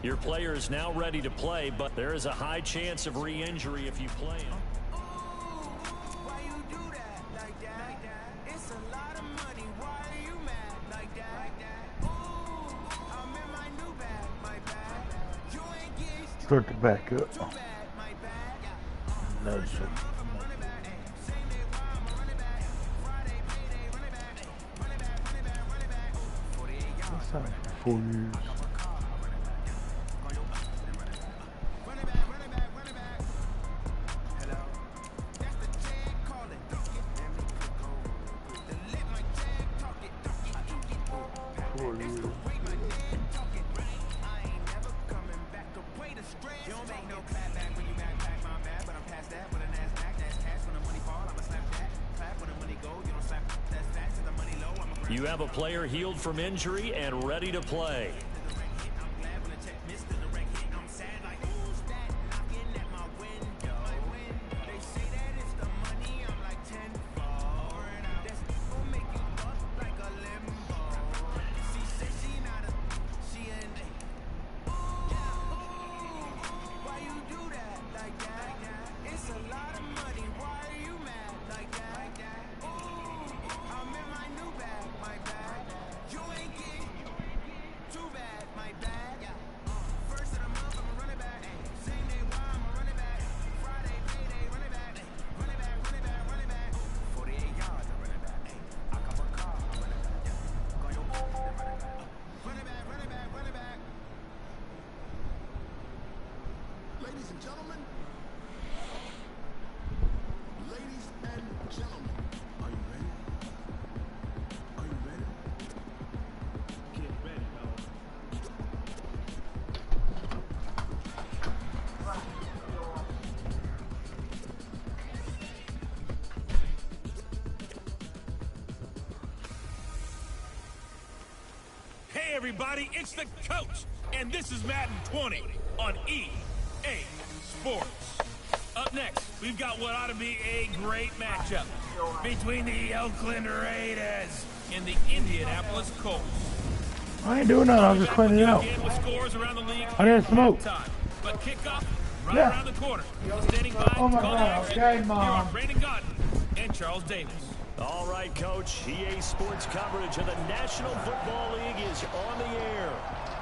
Your player is now ready to play, but there is a high chance of re-injury if you play him. Start to back up. No shit. That's not for 4 years. You have a player healed from injury and ready to play. Hey everybody, it's the Colts, and this is Madden 20 on EA Sports. Up next, we've got what ought to be a great matchup between the Oakland Raiders and the Indianapolis Colts. I ain't doing nothing, I was just cleaning it out. I didn't smoke. But kickoff right around the corner. Standing by, oh my God, okay, Mom. Here are Brandon Godden and Charles Davis. All right, Coach. EA Sports coverage of the National Football League is on the air.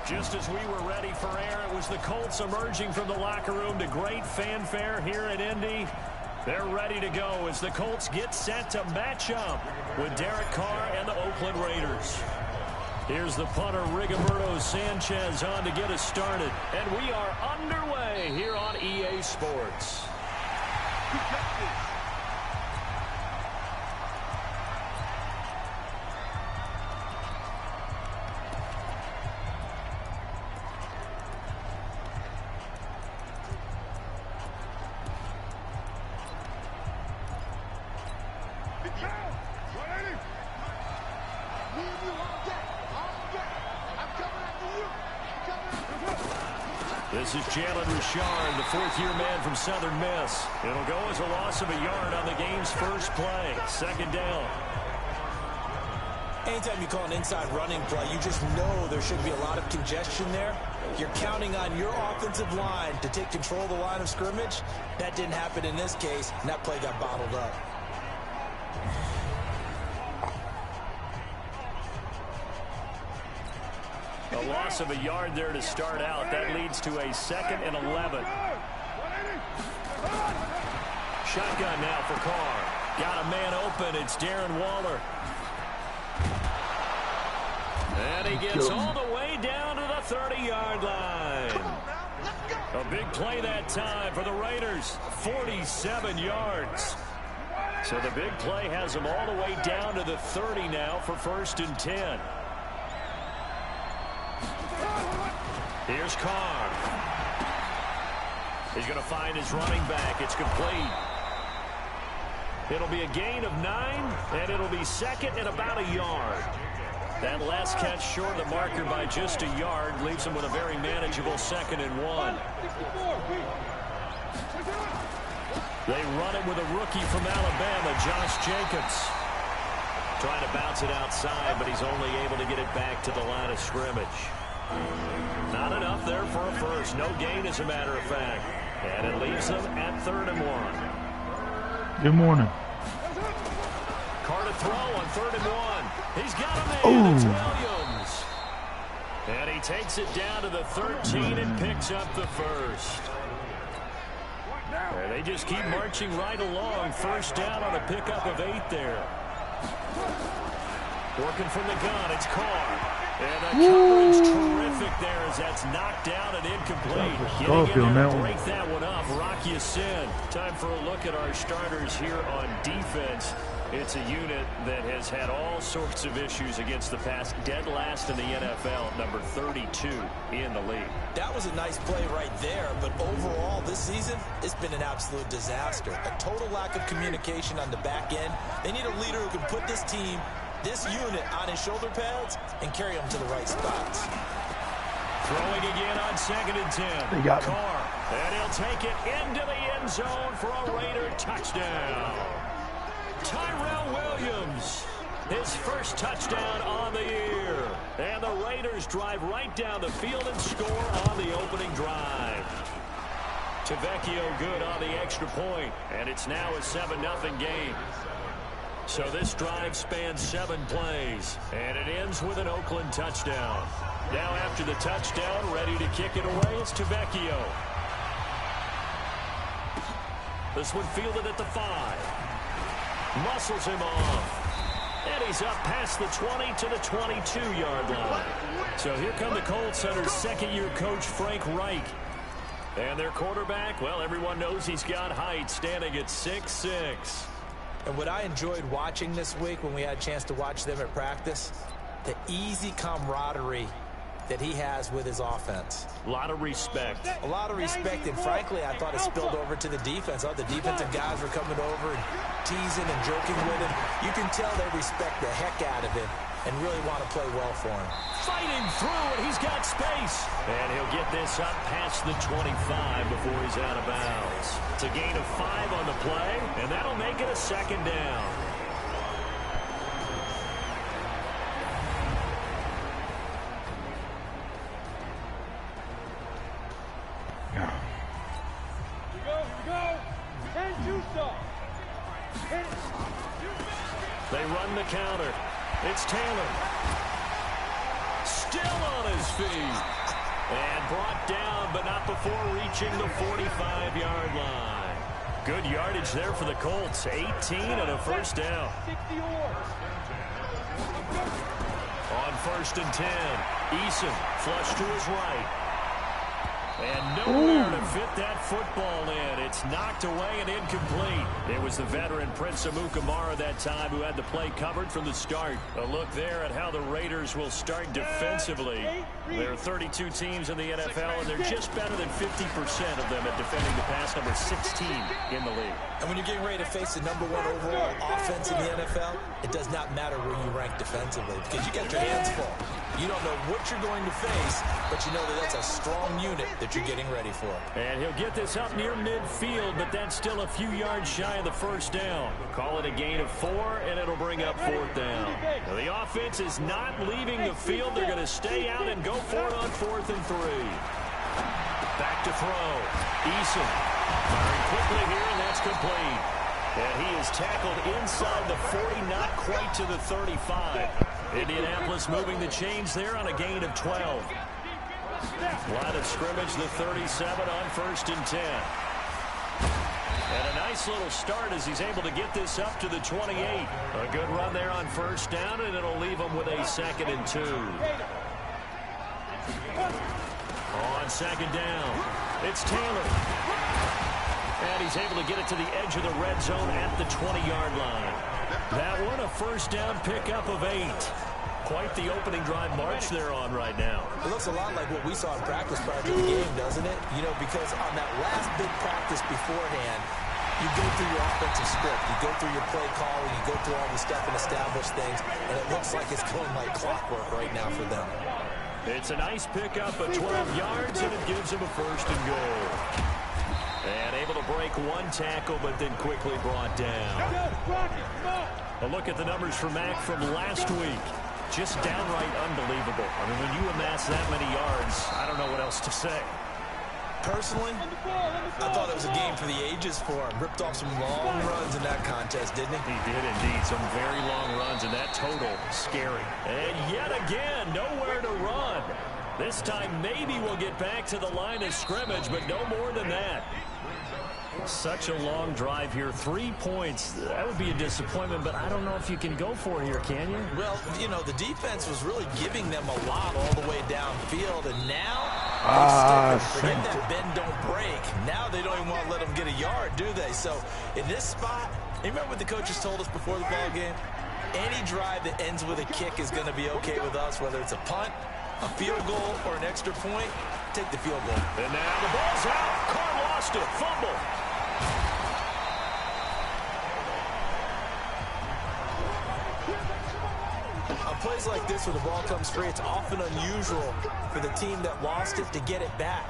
Just as we were ready for air, it was the Colts emerging from the locker room to great fanfare here in Indy. They're ready to go as the Colts get set to match up with Derek Carr and the Oakland Raiders. Here's the punter, Rigoberto Sanchez, on to get us started. And we are underway here on EA Sports. This is Jalen Richard, the fourth-year man from Southern Miss. It'll go as a loss of a yard on the game's first play. Second down. Anytime you call an inside running play, you just know there should be a lot of congestion there. You're counting on your offensive line to take control of the line of scrimmage. That didn't happen in this case, and that play got bottled up. A loss of a yard there to start out. That leads to a 2nd and 11. Shotgun now for Carr. Got a man open. It's Darren Waller. And he gets all the way down to the 30-yard line. A big play that time for the Raiders. 47 yards. So the big play has him all the way down to the 30 now for 1st and 10. Here's Carr. He's going to find his running back. It's complete. It'll be a gain of 9, and it'll be 2nd and about a yard. That last catch short of the marker by just a yard leaves him with a very manageable 2nd and 1. They run it with a rookie from Alabama, Josh Jacobs. Trying to bounce it outside, but he's only able to get it back to the line of scrimmage. Not enough there for a first. No gain, as a matter of fact. And it leaves them at 3rd and 1. Good morning. Carr to throw on 3rd and 1. He's got a man. It's Williams. And he takes it down to the 13 and picks up the first. And they just keep marching right along. First down on a pickup of 8 there. Working from the gun, it's Carr. And the coverage terrific there as that's knocked down and incomplete. Getting in there to break that one up. Rock Ya-Sin. Time for a look at our starters here on defense. It's a unit that has had all sorts of issues against the pass. Dead last in the NFL, number 32 in the league. That was a nice play right there, but overall this season, it's been an absolute disaster. A total lack of communication on the back end. They need a leader who can put this team, this unit, on his shoulder pads and carry them to the right spots. Throwing again on 2nd and 10. They got Carr, and he'll take it into the end zone for a Raider touchdown. Tyrell Williams, his first touchdown on the year. And the Raiders drive right down the field and score on the opening drive. Tavecchio good on the extra point, and it's now a 7-0 game. So this drive spans 7 plays, and it ends with an Oakland touchdown. Now after the touchdown, ready to kick it away, it's Tavecchio. This one fielded at the 5. Muscles him off. And he's up past the 20 to the 22-yard line. So here come the Colts under second-year coach Frank Reich. And their quarterback, well, everyone knows he's got height, standing at 6'6". And what I enjoyed watching this week when we had a chance to watch them at practice, the easy camaraderie that he has with his offense. A lot of respect. A lot of respect, and frankly, I thought it spilled over to the defense. The defensive guys were coming over and teasing and joking with him. You can tell they respect the heck out of him and really want to play well for him. Fighting through it, he's got space. And he'll get this up past the 25 before he's out of bounds. It's a gain of 5 on the play, and that'll make it a 2nd down. They run the counter. It's Taylor. Still on his feet. And brought down, but not before reaching the 45-yard line. Good yardage there for the Colts. 18 and a first down. On 1st and 10, Eason flush to his right. And nowhere to fit that football in. It's knocked away and incomplete. It was the veteran Prince Amukamara that time who had the play covered from the start. A look there at how the Raiders will start defensively. There are 32 teams in the NFL, and they're just better than 50% of them at defending the pass, number 16 in the league. And when you're getting ready to face the #1 overall offense in the NFL, it does not matter where you rank defensively because you got your hands full. You don't know what you're going to face, but you know that that's a strong unit that you're getting ready for. And he'll get this up near midfield, but that's still a few yards shy of the first down. Call it a gain of 4, and it'll bring up 4th down. Now, the offense is not leaving the field. They're going to stay out and go for it on 4th and 3. Back to throw. Eason firing quickly here, and that's complete. And he is tackled inside the 40, not quite to the 35. Indianapolis moving the chains there on a gain of 12. Line of scrimmage, the 37 on 1st and 10. And a nice little start as he's able to get this up to the 28. A good run there on 1st down, and it'll leave him with a 2nd and 2. On 2nd down, it's Taylor. And he's able to get it to the edge of the red zone at the 20-yard line. That one, a 1st down pickup of 8. Quite the opening drive march they're on right now. It looks a lot like what we saw in practice prior to the game, doesn't it? You know, because on that last big practice beforehand, you go through your offensive script, you go through your play calling, you go through all the stuff and establish things, and it looks like it's going like clockwork right now for them. It's a nice pickup of 12 yards, and it gives him a 1st and goal. And able to break one tackle, but then quickly brought down. A look at the numbers for Mack from last week. Just downright unbelievable. I mean, when you amass that many yards, I don't know what else to say. Personally, I thought it was a game for the ages for him. Ripped off some long runs in that contest, didn't he? He did indeed. Some very long runs, and that total, scary. And yet again, nowhere to run. This time, maybe we'll get back to the line of scrimmage, but no more than that. Such a long drive here. 3 points. That would be a disappointment, but I don't know if you can go for it here, can you? Well, you know, the defense was really giving them a lot all the way downfield, and now forget that bend, don't break. Now they don't even want to let them get a yard, do they? So in this spot, you remember what the coaches told us before the ball game? Any drive that ends with a kick is going to be okay with us, whether it's a punt, a field goal, or an extra point. Take the field goal. And now the ball's out. Carr lost it. Fumble. On plays like this, where the ball comes free, it's often unusual for the team that lost it to get it back.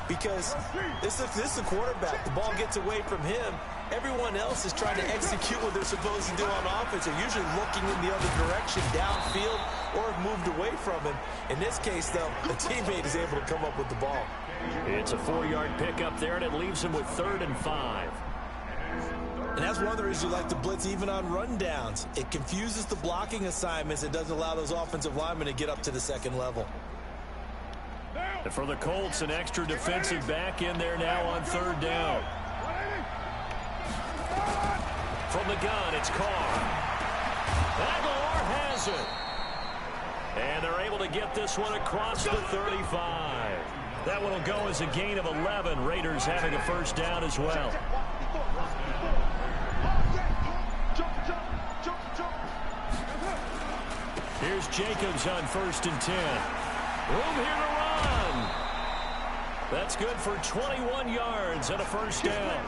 Because this is the quarterback. The ball gets away from him. Everyone else is trying to execute what they're supposed to do on offense. They're usually looking in the other direction, downfield, or have moved away from him. In this case, though, the teammate is able to come up with the ball. It's a 4-yard pickup there, and it leaves him with 3rd and 5. And that's one of the reasons you like to blitz even on rundowns. It confuses the blocking assignments. It doesn't allow those offensive linemen to get up to the second level. And for the Colts, an extra defensive back in there now on 3rd down. From the gun, it's Carr. Aguilar has it. And they're able to get this one across the 35. That one will go as a gain of 11. Raiders having a 1st down as well. Here's Jacobs on 1st and 10. Room here to run. That's good for 21 yards and a 1st down.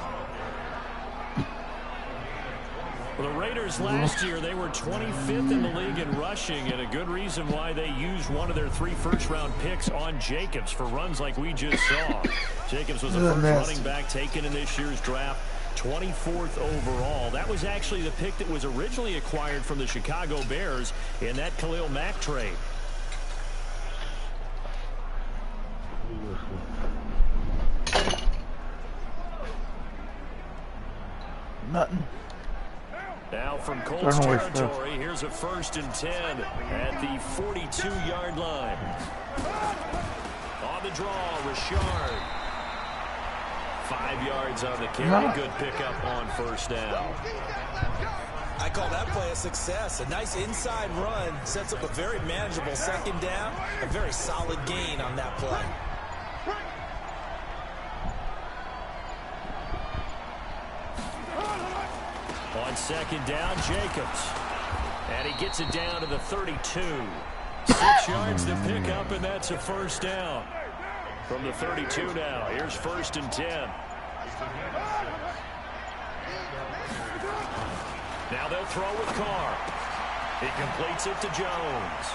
Well, the Raiders last year, they were 25th in the league in rushing, and a good reason why they used one of their 3 first-round picks on Jacobs for runs like we just saw. Jacobs was the first running back taken in this year's draft, 24th overall. That was actually the pick that was originally acquired from the Chicago Bears in that Khalil Mack trade. Nothing. Now from Colts territory, here's a 1st and 10 at the 42-yard line. On the draw, Richard. 5 yards on the carry. Good pickup on 1st down. I call that play a success. A nice inside run sets up a very manageable 2nd down. A very solid gain on that play. On 2nd down, Jacobs. And he gets it down to the 32. 6 yards to pick up, and that's a 1st down. From the 32 now, here's 1st and 10. Now they'll throw with Carr. He completes it to Jones.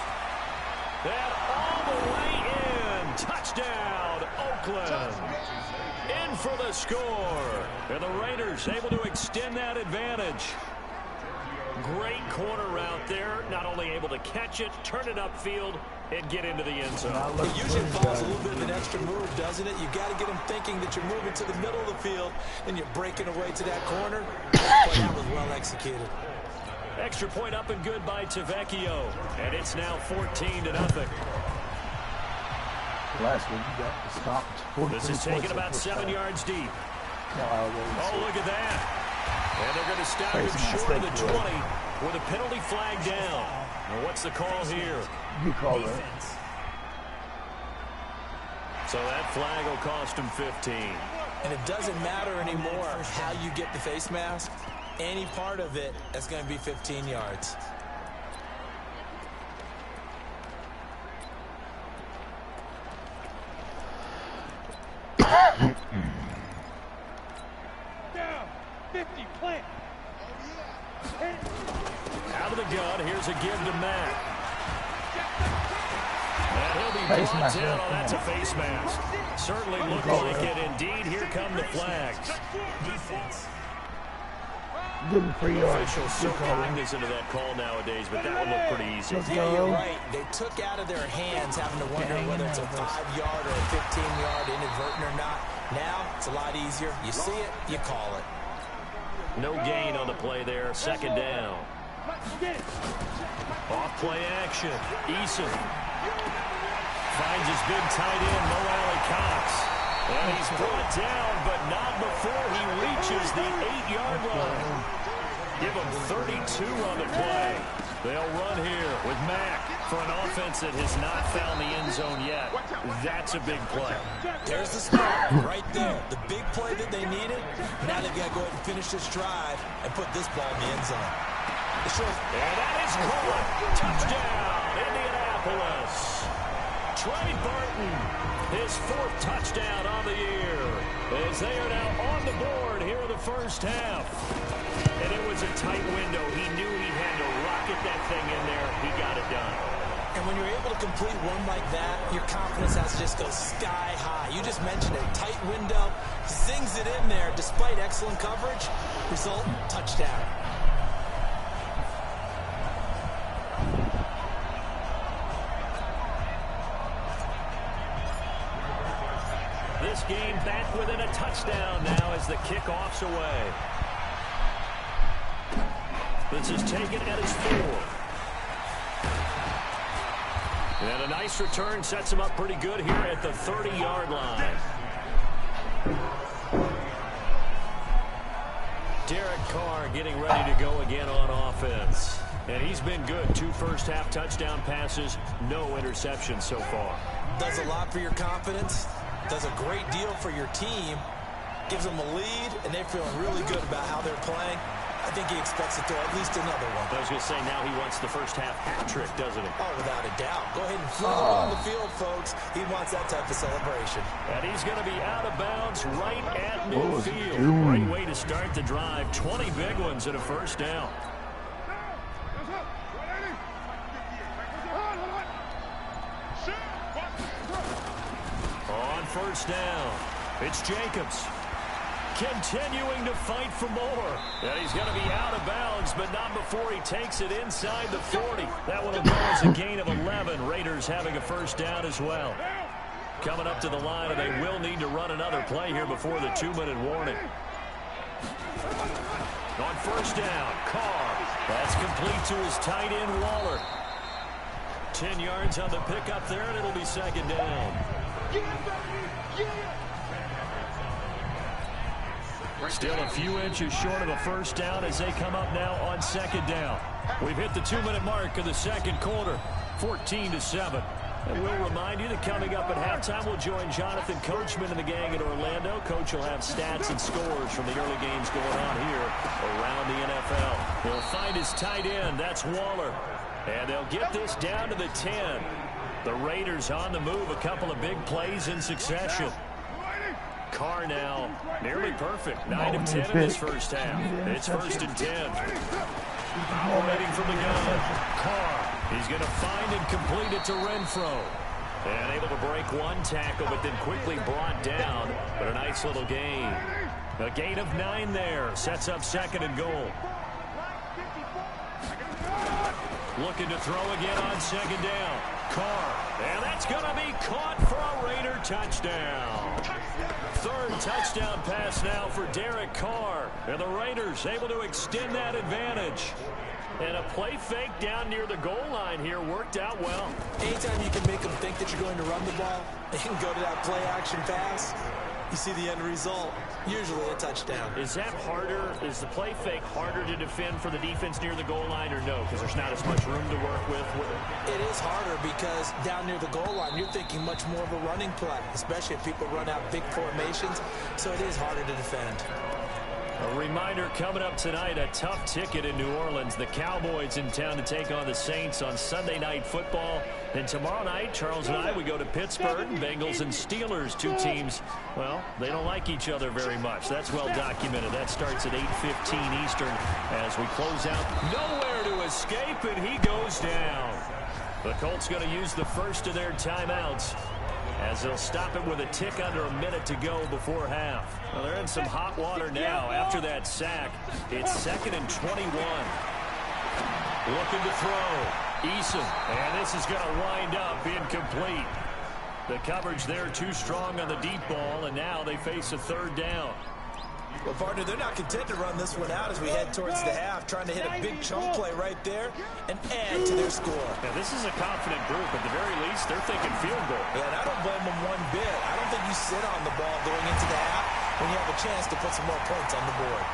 And all the way in. Touchdown, Oakland. In for the score. And the Raiders able to extend that advantage. Great corner route there. Not only able to catch it, turn it upfield, and get into the end zone. It usually involves a little bit of an extra move, doesn't it? You've got to get them thinking that you're moving to the middle of the field, and you're breaking away to that corner. But that was well executed. Extra point up and good by Tavecchio. And it's now 14-0. Last week you got stopped. This is taken about 7 yards deep. Oh, look at that. And they're going to stop him short of the 20 with a penalty flag down. Well, what's the call here? You call that. So that flag will cost him 15. And it doesn't matter anymore how you get the face mask. Any part of it, that's going to be 15 yards. Down, 50, plant. Out of the gun, here's a give to Mack. And he'll be brought down. Oh, that's a face mask. Certainly looked like it. Indeed, here come the flags. Defense. Give him 3 yards. Officials so cognizant of that call nowadays, but that one looked pretty easy. Yeah, you're right. They took out of their hands having to wonder whether it's a 5-yard or a 15-yard inadvertent or not. Now, it's a lot easier. You see it, you call it. No gain on the play there. Second down. Off play action. Eason finds his big tight end, Mo Alley-Cox. And he's brought down, but not before he reaches the 8-yard line. Give him 32 on the play. They'll run here with Mack for an offense that has not found the end zone yet. That's a big play. There's the start right there. The big play that they needed. Now they've got to go ahead and finish this drive and put this ball in the end zone. And that is caught. Touchdown, Indianapolis. Trey Burton, his 4th touchdown on the year, as they are now on the board here in the first half. And it was a tight window. He knew he had to rocket that thing in there. He got it done. And when you're able to complete one like that, your confidence has to just go sky high. You just mentioned it. Tight window, zings it in there despite excellent coverage. Result, touchdown. This game back within a touchdown now as the kickoff's away. This is taken at his 4. And a nice return sets him up pretty good here at the 30-yard line. Derek Carr getting ready to go again on offense. And he's been good. 2 first-half touchdown passes, no interceptions so far. Does a lot for your confidence. Does a great deal for your team. Gives them a lead, and they're feeling really good about how they're playing. I think he expects to throw at least another one. I was going to say, now he wants the first half hat trick, doesn't he? Oh, without a doubt. Go ahead and flip it on the field, folks. He wants that type of celebration. And he's going to be out of bounds right at midfield. Great way to start the drive. 20 big ones and a first down. On first down, it's Jacobs. Continuing to fight for more. And he's going to be out of bounds, but not before he takes it inside the 40. That one will go as a gain of 11. Raiders having a first down as well. Coming up to the line, and they will need to run another play here before the 2-minute warning. On first down, Carr. That's complete to his tight end, Waller. 10 yards on the pickup there, and it'll be second down. Still a few inches short of a first down as they come up now on second down. We've hit the 2-minute mark of the second quarter, 14-7. And we'll remind you that coming up at halftime, we'll join Jonathan Coachman and the gang in Orlando. Coach will have stats and scores from the early games going on here around the NFL. He'll find his tight end. That's Waller. And they'll get this down to the 10. The Raiders on the move, a couple of big plays in succession. Carr now nearly perfect. 9 of 10 in this first half. It's 1st and 10. Operating from the gun. Carr. He's going to find and complete it to Renfro. And able to break one tackle, but then quickly brought down. But a nice little gain. A gain of 9 there. Sets up second and goal. Looking to throw again on second down. Carr. And that's going to be caught for a Raider touchdown. 3rd touchdown pass now for Derek Carr. And the Raiders able to extend that advantage. And a play fake down near the goal line here worked out well. Anytime you can make them think that you're going to run the ball, they can go to that play action pass. You see the end result, usually a touchdown. Is that harder? Is the play fake harder to defend for the defense near the goal line or no? Because there's not as much room to work with? It is harder because down near the goal line, you're thinking much more of a running play, especially if people run out big formations. So it is harder to defend. A reminder coming up tonight, a tough ticket in New Orleans. The Cowboys in town to take on the Saints on Sunday Night Football. And tomorrow night, Charles and I, we go to Pittsburgh. Bengals and Steelers, 2 teams, well, they don't like each other very much. That's well documented. That starts at 8:15 Eastern as we close out. Nowhere to escape, and he goes down. The Colts going to use the first of their timeouts as they'll stop it with a tick under a minute to go before half. Well, they're in some hot water now after that sack. It's 2nd and 21. Looking to throw. Eason, and this is going to wind up incomplete. The coverage there too strong on the deep ball, and now they face a 3rd down. Well, partner, they're not content to run this one out as we head towards the half, trying to hit a big chunk play right there and add to their score. Now, this is a confident group. At the very least, they're thinking field goal. Yeah, and I don't blame them one bit. I don't think you sit on the ball going into the half when you have a chance to put some more points on the board.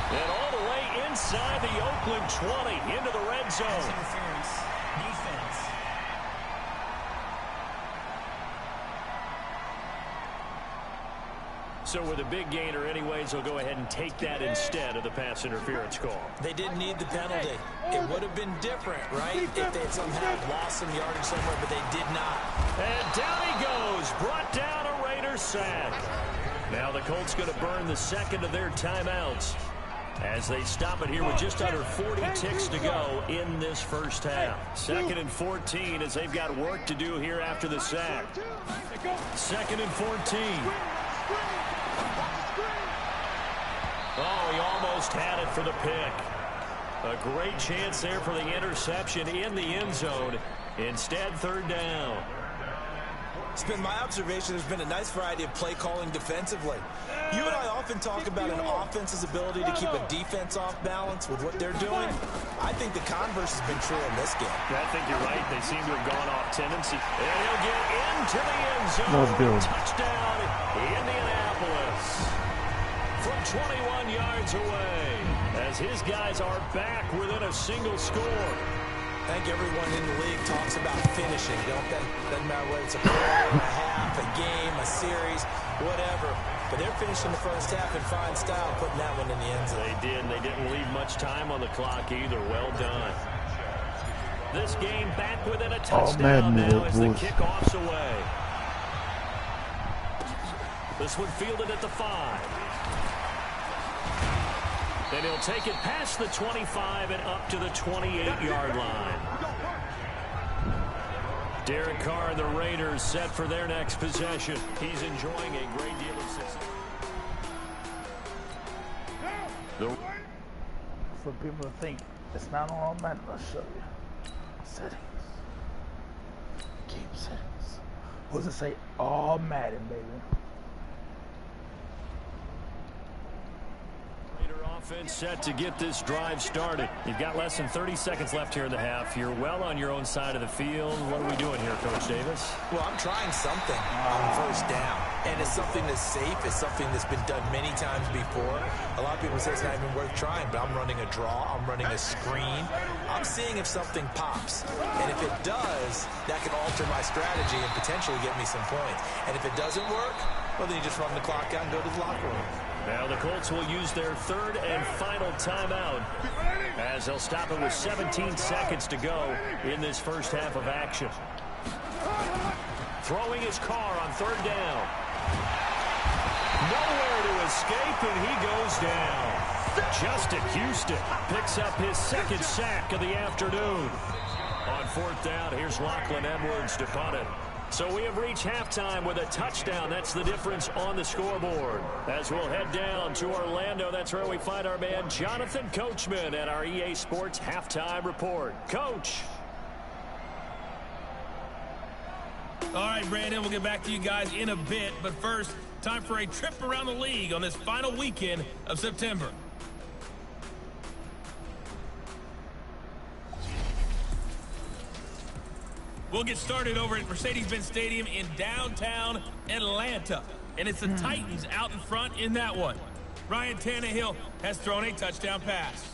And all the way inside the Oakland 20 into the red zone. Interference. Defense. So with a big gainer anyways, they'll go ahead and take that instead of the pass interference call. They didn't need the penalty. It would have been different, right, if they had somehow lost some yardage somewhere, but they did not. And down he goes, brought down a Raiders sack. Now the Colts going to burn the 2nd of their timeouts as they stop it here with just under 40 ticks to go in this first half. 2nd and 14 as they've got work to do here after the sack. 2nd and 14. Oh, he almost had it for the pick. A great chance there for the interception in the end zone. Instead, 3rd down. It's been my observation there's been a nice variety of play calling defensively. You and I often talk about an offense's ability to keep a defense off balance with what they're doing. I think the converse has been true in this game. I think you're right. They seem to have gone off tendency. And he'll get into the end zone. That was good. Touchdown, Indianapolis. From 21 yards away, as his guys are back within a single score. I think everyone in the league talks about finishing, don't they? Doesn't matter whether it's a quarter, a half, a game, a series, whatever. But they're finishing the first half in fine style, putting that one in the end zone. They did, and they didn't leave much time on the clock either. Well done. This game back within a touchdown now as the kickoff's away. This one fielded at the 5. And he'll take it past the 25 and up to the 28-yard line. Derek Carr and the Raiders set for their next possession. He's enjoying a great deal of success. For people to think it's not all Madden, I'll show you. Settings. Game settings. What does it say? All Madden, baby. Offense set to get this drive started. You've got less than 30 seconds left here in the half. You're well on your own side of the field. What are we doing here, Coach Davis? Well, I'm trying something on first down. And it's something that's safe. It's something that's been done many times before. A lot of people say it's not even worth trying, but I'm running a draw. I'm running a screen. I'm seeing if something pops. And if it does, that can alter my strategy and potentially get me some points. And if it doesn't work, well, then you just run the clock out and go to the locker room. Now the Colts will use their 3rd and final timeout as they'll stop it with 17 seconds to go in this first half of action. Throwing his Carr on 3rd down. Nowhere to escape, and he goes down. Justin Houston picks up his 2nd sack of the afternoon. On 4th down, here's Lachlan Edwards to punt it. So we have reached halftime with a touchdown. That's the difference on the scoreboard. As we'll head down to Orlando, that's where we find our man Jonathan Coachman at our EA Sports Halftime Report. Coach. All right, Brandon, we'll get back to you guys in a bit. But first, time for a trip around the league on this final weekend of September. We'll get started over at Mercedes-Benz Stadium in downtown Atlanta. And it's the Titans out in front in that one. Ryan Tannehill has thrown a touchdown pass.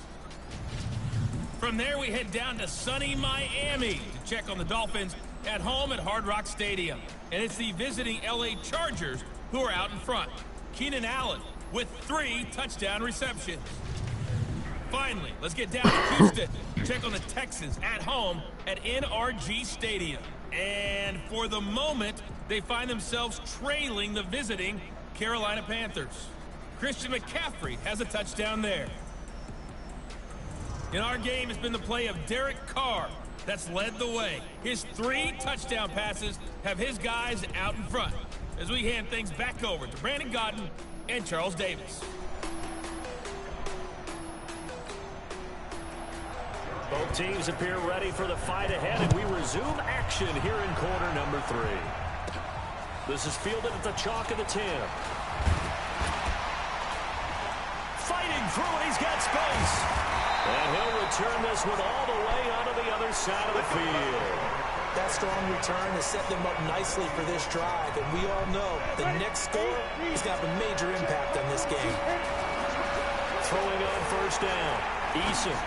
From there, we head down to sunny Miami to check on the Dolphins at home at Hard Rock Stadium. And it's the visiting LA Chargers who are out in front. Keenan Allen with 3 touchdown receptions. Finally, let's get down to Houston. Check on the Texans at home at NRG Stadium. And for the moment, they find themselves trailing the visiting Carolina Panthers. Christian McCaffrey has a touchdown there. In our game, it's been the play of Derek Carr that's led the way. His 3 touchdown passes have his guys out in front. As we hand things back over to Brandon Godden and Charles Davis. Both teams appear ready for the fight ahead, and we resume action here in quarter number 3. This is fielded at the chalk of the 10. Fighting through it, he's got space. And he'll return this one all the way onto the other side of the field. That strong return has set them up nicely for this drive, and we all know the next score is going to have a major impact on this game. Throwing on first down, Eason.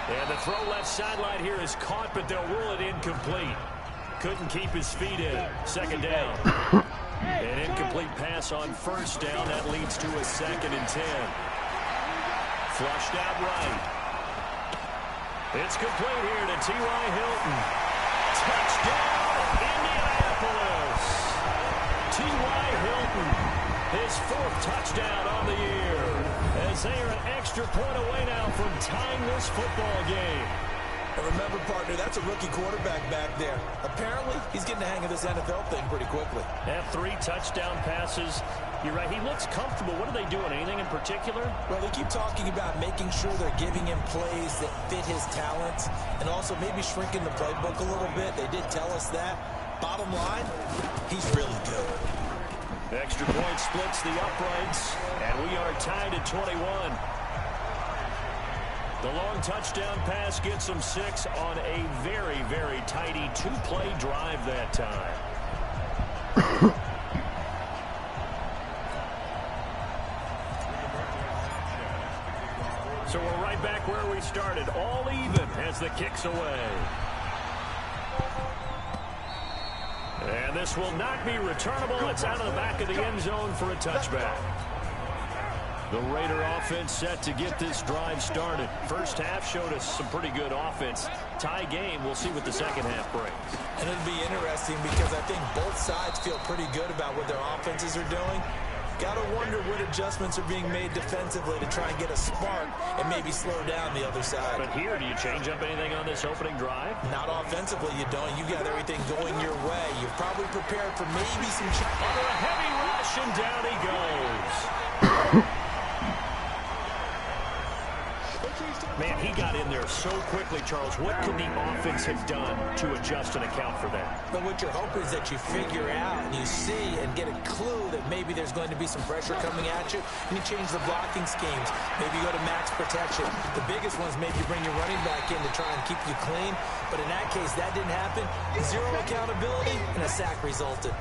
And the throw left sideline here is caught, but they'll rule it incomplete. Couldn't keep his feet in. Second down. An incomplete pass on first down. That leads to a 2nd and 10. Flushed out right. It's complete here to T.Y. Hilton. Touchdown, Indianapolis. T.Y. Hilton, his 4th touchdown on the year. As they are an extra point away now from tying this football game. And remember, partner, that's a rookie quarterback back there. Apparently, he's getting the hang of this NFL thing pretty quickly. They have 3 touchdown passes. You're right, he looks comfortable. What are they doing? Anything in particular? Well, they keep talking about making sure they're giving him plays that fit his talents and also maybe shrinking the playbook a little bit. They did tell us that. Bottom line, he's really good. Extra point splits the uprights, and we are tied at 21. The long touchdown pass gets them 6 on a very, very tidy 2-play drive that time. So we're right back where we started, all even as the kick's away. And this will not be returnable. It's out of the back of the end zone for a touchback. The Raider offense set to get this drive started. First half showed us some pretty good offense. Tie game, we'll see what the second half brings. And it'll be interesting because I think both sides feel pretty good about what their offenses are doing. Got to wonder what adjustments are being made defensively to try and get a spark and maybe slow down the other side. But here, do you change up anything on this opening drive? Not offensively, you don't. You got everything going your way. You've probably prepared for maybe some... Under a heavy rush, and down he goes. Man, he got in there so quickly, Charles. What could the offense have done to adjust and account for that? But what you're hoping is that you figure out and you see and get a clue that maybe there's going to be some pressure coming at you, and you change the blocking schemes. Maybe you go to max protection. The biggest ones, maybe you bring your running back in to try and keep you clean. But in that case, that didn't happen. 0 accountability, and a sack resulted.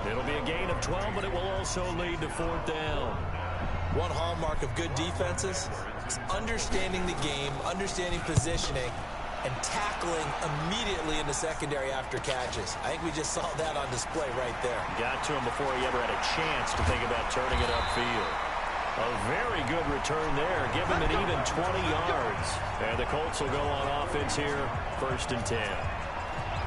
It'll be a gain of 12, but it will also lead to 4th down. One hallmark of good defenses is understanding the game, understanding positioning, and tackling immediately in the secondary after catches. I think we just saw that on display right there. Got to him before he ever had a chance to think about turning it upfield. A very good return there. Give him an even 20 yards. And the Colts will go on offense here, 1st and 10.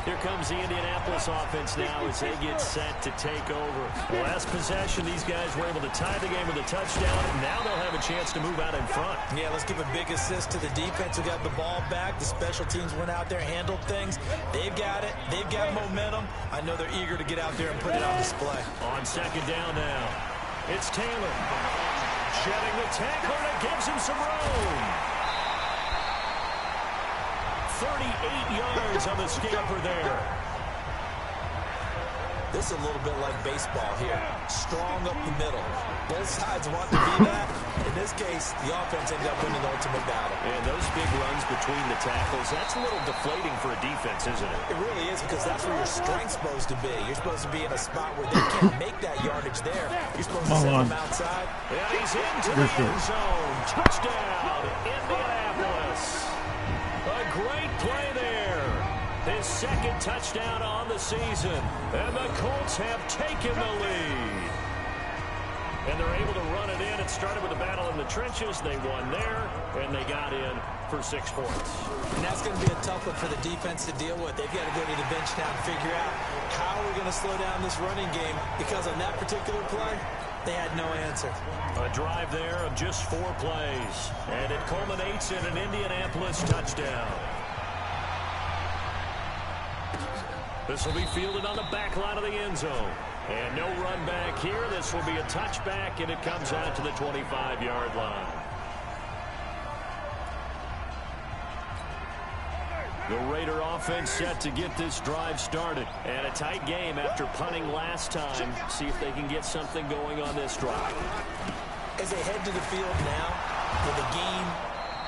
Here comes the Indianapolis offense now as they get set to take over. The last possession, these guys were able to tie the game with a touchdown. Now they'll have a chance to move out in front. Yeah, let's give a big assist to the defense who got the ball back. The special teams went out there, handled things. They've got it. They've got momentum. I know they're eager to get out there and put it on display. On 2nd down now, it's Taylor. Shedding the tackler, and it gives him some room. 38 yards on the scamper there. This is a little bit like baseball here. Strong up the middle. Both sides want to be that. In this case, the offense ended up winning the ultimate battle. And those big runs between the tackles, that's a little deflating for a defense, isn't it? It really is, because that's where your strength's supposed to be. You're supposed to be in a spot where they can't make that yardage there. You're supposed to send them outside. And he's into the end zone. Touchdown, Indianapolis. A great play there. His 2nd touchdown on the season. And the Colts have taken the lead. And they're able to run it in. It started with a battle in the trenches. They won there, and they got in for 6 points. And that's going to be a tough one for the defense to deal with. They've got to go to the bench now and figure out how we're going to slow down this running game, because on that particular play, they had no answer. A drive there of just 4 plays, and it culminates in an Indianapolis touchdown. This will be fielded on the back line of the end zone. And no run back here. This will be a touchback, and it comes out to the 25-yard line. The Raider offense set to get this drive started. And a tight game after punting last time. See if they can get something going on this drive. As they head to the field now, with the game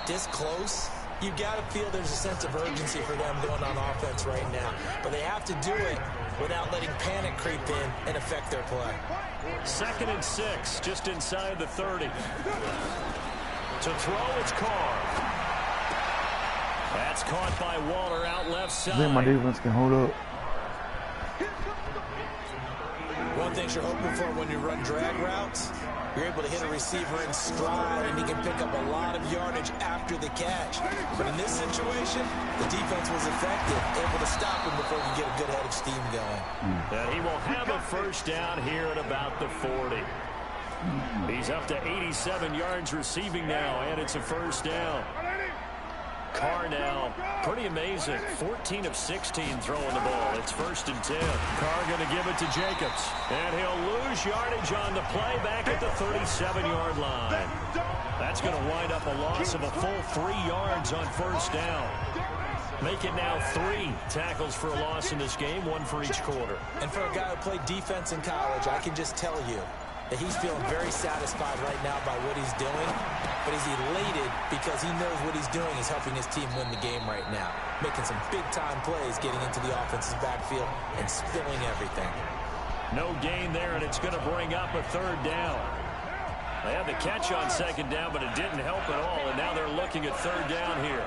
this close, you've got to feel there's a sense of urgency for them going on offense right now. But they have to do it without letting panic creep in and affect their play. 2nd and 6, just inside the 30. To throw, it's Carr. That's caught by Waller out left side. I think my defense can hold up. One thing you're hoping for when you run drag routes, you're able to hit a receiver in stride, and he can pick up a lot of yardage after the catch. But in this situation, the defense was effective, able to stop him before he could get a good head of steam going. And he will have a first down here at about the 40. He's up to 87 yards receiving now, and it's a first down. Carr now, pretty amazing. 14 of 16 throwing the ball. It's 1st and 10. Carr going to give it to Jacobs. And he'll lose yardage on the play back at the 37-yard line. That's going to wind up a loss of a full 3 yards on first down. Make it now 3 tackles for a loss in this game, 1 for each quarter. And for a guy who played defense in college, I can just tell you that he's feeling very satisfied right now by what he's doing, but he's elated because he knows what he's doing is helping his team win the game right now, making some big-time plays, getting into the offense's backfield and spilling everything. No gain there, and it's going to bring up a 3rd down. They had the catch on 2nd down, but it didn't help at all, and now they're looking at 3rd down here.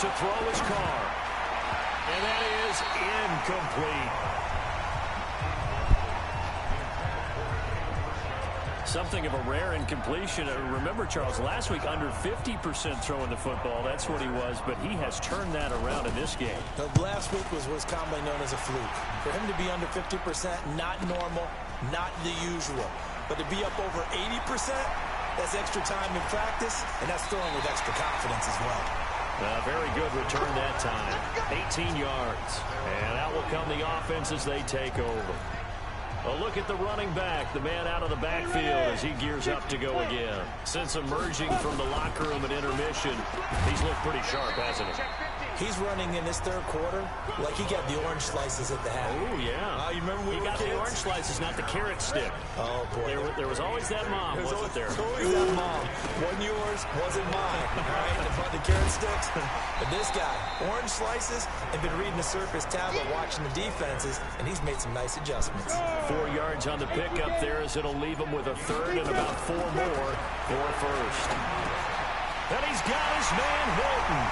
To throw is Carr, and that is incomplete. Something of a rare incompletion. Remember, Charles, last week under 50% throwing the football. That's what he was, but he has turned that around in this game. Last week was what's commonly known as a fluke. For him to be under 50%, not normal, not the usual. But to be up over 80%, that's extra time in practice, and that's throwing with extra confidence as well. Very good return that time. 18 yards. And out will come the offense as they take over. A look at the running back, the man out of the backfield as he gears up to go again. Since emerging from the locker room at intermission, he's looked pretty sharp, hasn't he? He's running in this 3rd quarter like he got the orange slices at the half. Oh, yeah. You remember he got the orange slices, not the carrot stick. Oh, boy. There was always that mom, wasn't there? There was always that mom. Wasn't yours, wasn't mine. All right, the carrot sticks. But this guy, orange slices, and been reading the surface tablet, watching the defenses, and he's made some nice adjustments. 4 yards on the pickup there as it'll leave him with a 3rd and about 4 more for a first. And he's got his man Hilton.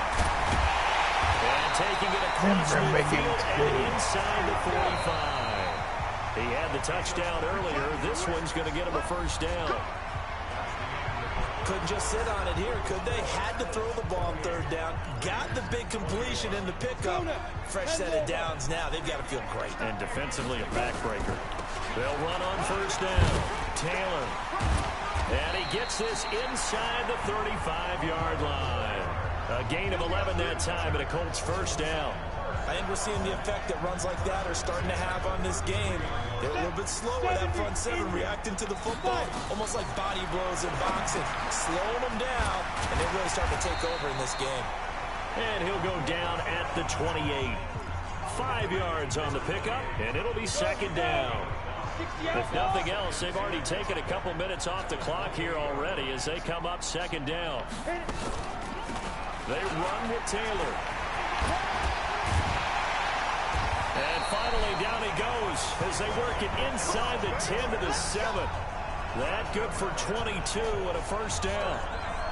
And taking it across midfield and inside the 45. He had the touchdown earlier. This one's going to get him a first down. Couldn't just sit on it here, could they? Had to throw the ball on 3rd down. Got the big completion in the pickup. Fresh set of downs now. They've got to feel great. And defensively a backbreaker. They'll run on first down. Taylor. And he gets this inside the 35-yard line. A gain of 11 that time, and a Colts first down. I think we're seeing the effect that runs like that are starting to have on this game. They're a little bit slower, that front 7, reacting to the football. Almost like body blows in boxing. Slowing them down, and they're really starting to take over in this game. And he'll go down at the 28. 5 yards on the pickup, and it'll be 2nd down. If nothing else, they've already taken a couple minutes off the clock here already as they come up 2nd down. They run with Taylor. And finally, down he goes as they work it inside the 10 to the 7. That good for 22 and a first down.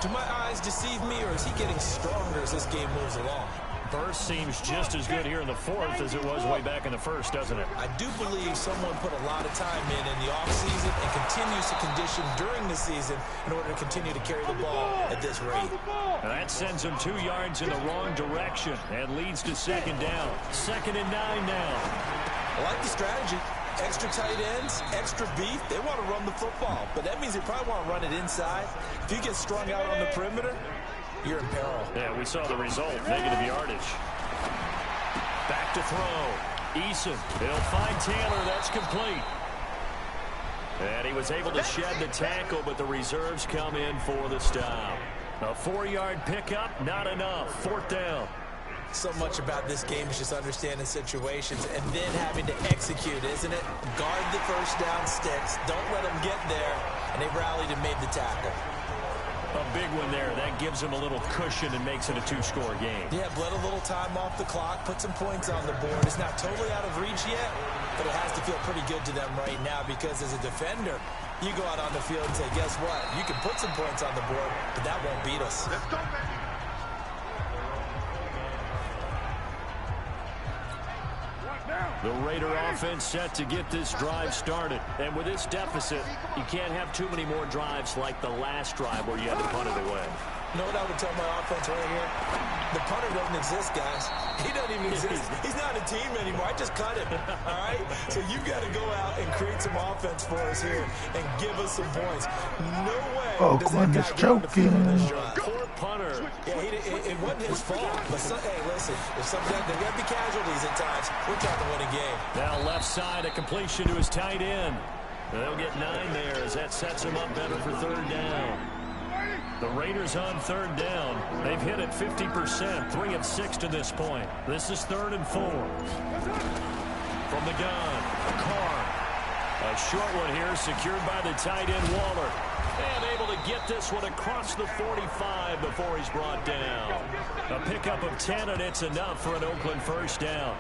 Do my eyes deceive me, or is he getting stronger as this game moves along? Burst seems just as good here in the 4th as it was way back in the 1st, doesn't it? I do believe someone put a lot of time in the offseason and continues to condition during the season in order to continue to carry the ball at this rate. And that sends him 2 yards in the wrong direction and leads to 2nd down. 2nd and 9 now. I like the strategy. Extra tight ends, extra beef. They want to run the football, but that means they probably want to run it inside. If you get strung out on the perimeter, you're in peril. Yeah, we saw the result, negative yardage. Back to throw. Eason, he'll find Taylor. That's complete. And he was able to shed the tackle, but the reserves come in for the stop. A 4-yard pickup, not enough. 4th down. So much about this game is just understanding situations and then having to execute, isn't it? Guard the first down sticks. Don't let them get there. And they rallied and made the tackle. A big one there. That gives them a little cushion and makes it a 2-score game. Yeah, bled a little time off the clock, put some points on the board. It's not totally out of reach yet, but it has to feel pretty good to them right now because as a defender, you go out on the field and say, guess what? You can put some points on the board, but that won't beat us. Let's go, man. The Raider offense set to get this drive started. And with this deficit, you can't have too many more drives like the last drive where you had to punt it away. You know what I would tell my offense right here? The punter doesn't exist, guys. He doesn't even exist. He's not a team anymore. I just cut him, all right? So you've got to go out and create some offense for us here and give us some points. No way does that guy get on the field on this drive. Poor punter. Yeah, it wasn't his fault. But, hey, listen, there's got to be casualties at times. We're trying to win a game. Now left side, a completion to his tight end. They'll get 9 there as that sets him up better for 3rd down. The Raiders on 3rd down. They've hit it 50%, 3 of 6 to this point. This is 3rd and 4. From the gun, Carr. A short one here, secured by the tight end Waller. And able to get this one across the 45 before he's brought down. A pickup of 10, and it's enough for an Oakland 1st down.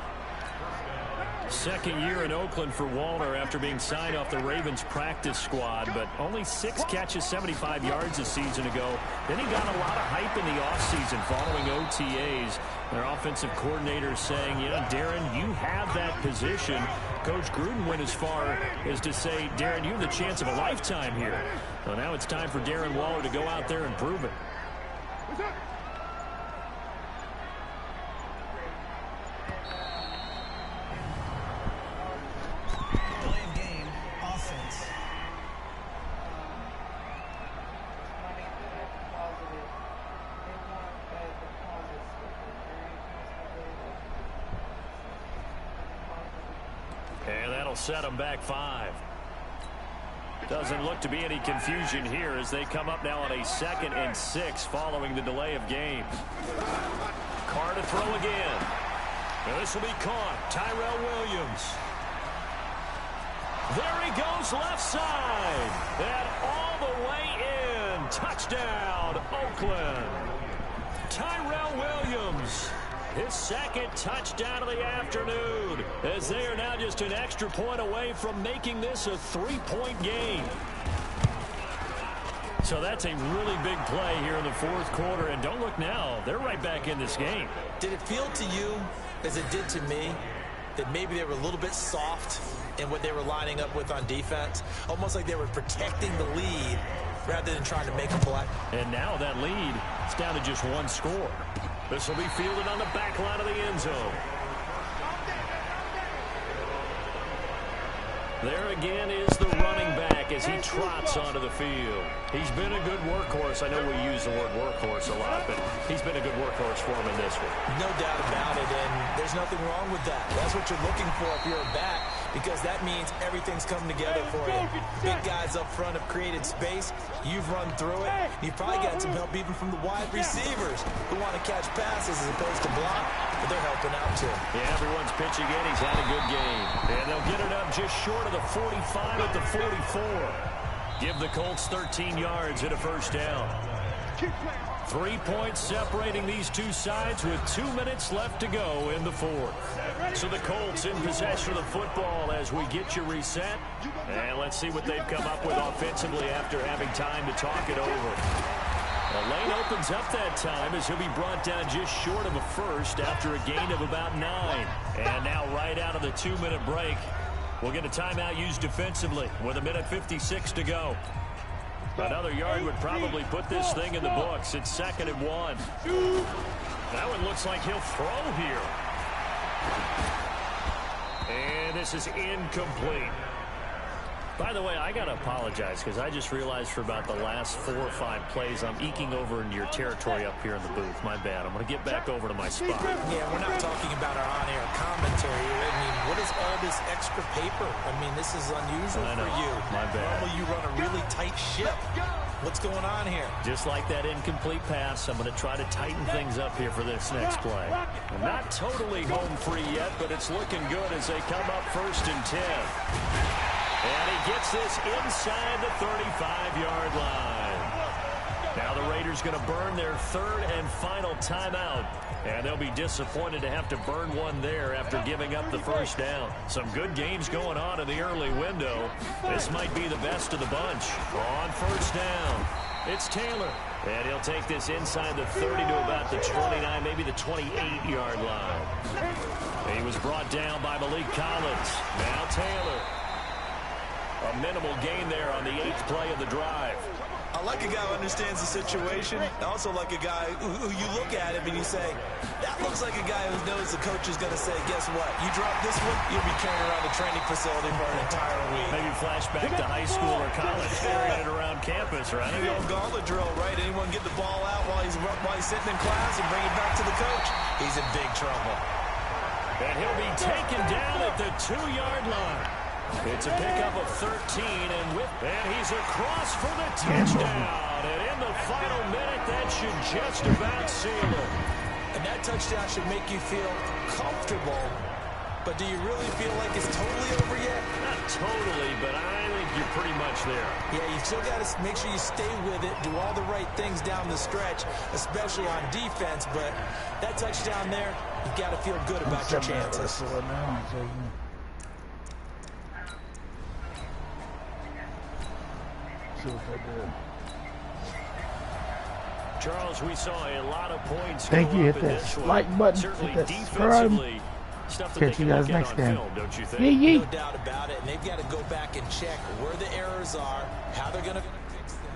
2nd year in Oakland for Waller after being signed off the Ravens practice squad, but only 6 catches, 75 yards a season ago. Then he got a lot of hype in the offseason following OTAs. Their offensive coordinator saying, you know, Darren, you have that position. Coach Gruden went as far as to say, Darren, you have the chance of a lifetime here. So now it's time for Darren Waller to go out there and prove it. Set them back 5. Doesn't look to be any confusion here as they come up now on a 2nd and 6 following the delay of game. Carr to throw again. Now this will be caught. Tyrell Williams. There he goes left side. And all the way in. Touchdown, Oakland. Tyrell Williams. His 2nd touchdown of the afternoon as they are now just an extra point away from making this a 3-point game. So that's a really big play here in the 4th quarter. And don't look now. They're right back in this game. Did it feel to you, as it did to me, that maybe they were a little bit soft in what they were lining up with on defense? Almost like they were protecting the lead rather than trying to make a play. And now that lead is down to just 1 score. This will be fielded on the back line of the end zone. There again is the running back as he trots onto the field. He's been a good workhorse. I know we use the word workhorse a lot, but he's been a good workhorse for him in this one. No doubt about it, and there's nothing wrong with that. That's what you're looking for if you're a back, because that means everything's coming together for you. Big guys up front have created space. You've run through it. You've probably got some help even from the wide receivers who want to catch passes as opposed to block, but they're helping out too. Yeah, everyone's pitching in. He's had a good game. And they'll get it up just short of the 45 at the 44. Give the Colts 13 yards at a 1st down. 3 points separating these two sides with 2 minutes left to go in the 4th. So the Colts in possession of the football as we get you reset. And let's see what they've come up with offensively after having time to talk it over. The lane opens up that time as he'll be brought down just short of a 1st after a gain of about 9. And now right out of the 2-minute break, we'll get a timeout used defensively with 1:56 to go. Another yard would probably put this thing in the books. It's 2nd and 1. That one looks like he'll throw here. And this is incomplete. By the way, I got to apologize because I just realized for about the last 4 or 5 plays, I'm eking over into your territory up here in the booth. My bad. I'm going to get back over to my spot. Yeah, we're not talking about our on-air commentary. I mean, what is all this extra paper? I mean, this is unusual for you. My bad. Normally you run a really tight ship. What's going on here? Just like that incomplete pass, I'm going to try to tighten things up here for this next play. I'm not totally home free yet, but it's looking good as they come up 1st and 10. And he gets this inside the 35-yard line. Now the Raiders going to burn their 3rd and final timeout. And they'll be disappointed to have to burn one there after giving up the 1st down. Some good games going on in the early window. This might be the best of the bunch. On 1st down, it's Taylor. And he'll take this inside the 30 to about the 29, maybe the 28-yard line. He was brought down by Malik Collins. Now Taylor. A minimal gain there on the 8th play of the drive. I like a guy who understands the situation. I also like a guy who you look at him and you say, that looks like a guy who knows the coach is going to say, guess what? You drop this one, you'll be carrying around the training facility for an entire week. Maybe flashback to high school or college, carrying it around campus, right? The old gauntlet drill, right? Anyone get the ball out while he's sitting in class and bring it back to the coach? He's in big trouble. And he'll be taken down at the 2-yard line. It's a pickup of 13, and he's across for the touchdown. And in the final minute, that should just about seal it. And that touchdown should make you feel comfortable. But do you really feel like it's totally over yet? Not totally, but I think you're pretty much there. Yeah, you still got to make sure you stay with it, do all the right things down the stretch, especially on defense. But that touchdown there, you've got to feel good about your chances. Charles, we saw a lot of points. Thank you. Hit that like button. Certainly hit that subscribe. Catch you guys next time. Don't you think? No doubt about it. And they've got to go back and check where the errors are, how they're going to fix them,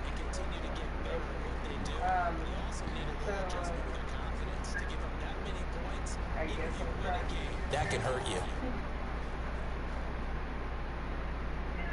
and continue to get better at what they do. They also need a little adjustment with their confidence to give up that many points. Even if you win a game, that can hurt you.